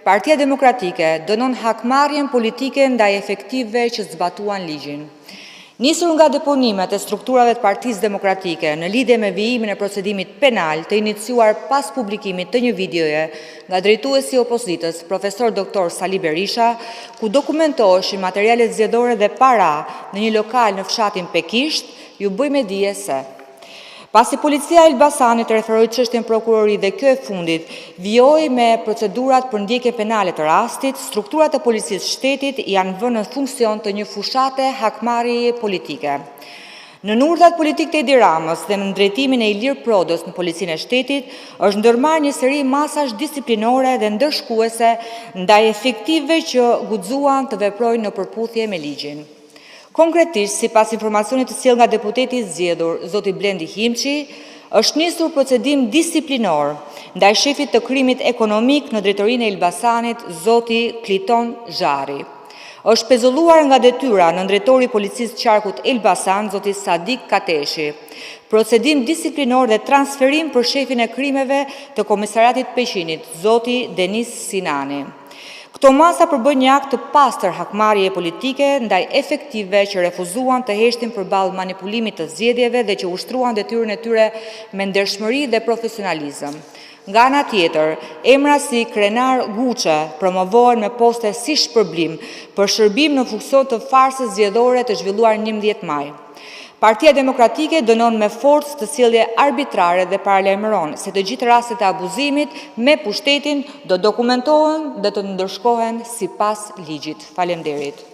Partia Demokratike dënon hakmarrjen politike ndaj efektivëve që zbatuan ligjin. Nisur nga deponimet e strukturave të Partisë Demokratike në lidhje me vijimin e procedimit penal të iniciuar pas publikimit të një videoje nga drejtuesi i opozitës, profesor doktor Sali Berisha, ku dokumentoheshin materialet zgjedhore dhe para në një lokal në fshatin Pekisht, ju bëjmë dije se pasi policia e Elbasanit referoi çështjen prokurori dhe kjo e fundit vijoi me procedurat për ndjekje penale të rastit, strukturat e policisë shtetit janë vënë në funksion të një fushate hakmarrjeje politike. Në urdhat politik të Edi Ramës dhe në drejtimin e Ilir Prodës në policinë e shtetit, është ndërmarrë një seri masash disiplinore dhe ndërshkuese ndaj efektivëve që guxuan të veprojnë në përputhje me ligjin. Konkretisht, sipas informacionit të sjellë nga deputeti i zgjedhur, zoti Blendi Himçi, është nisur procedim disiplinor ndaj shefit të krimit ekonomik në drejtorinë e Elbasanit, zoti Kliton Zhari. Është pezulluar nga detyra në drejtori i policisë qarkut Elbasan, zoti Sadik Kateshi. Procedim disiplinor dhe transferim për shefin e krimeve të komisariatit Peqinit, zoti Denis Sinani. Këto masa përbën një akt të pastër hakmarrjeje politike ndaj efektivëve që refuzuan të heshtin përballë manipulimit të zgjedhjeve dhe që ushtruan detyrën e tyre me ndershmëri dhe profesionalizëm. Nga ana tjetër, emra si Krenar Guçe promovohen me poste si shpërblim për shërbim në funksion të farsës zgjedhore të zhvilluar 11 maj. Partia Demokratike dënon me forcë të sjellje arbitrare dhe paralajmëron se të gjithë rastet e abuzimit me pushtetin do dokumentohen dhe të ndërshkohen sipas ligjit. Faleminderit.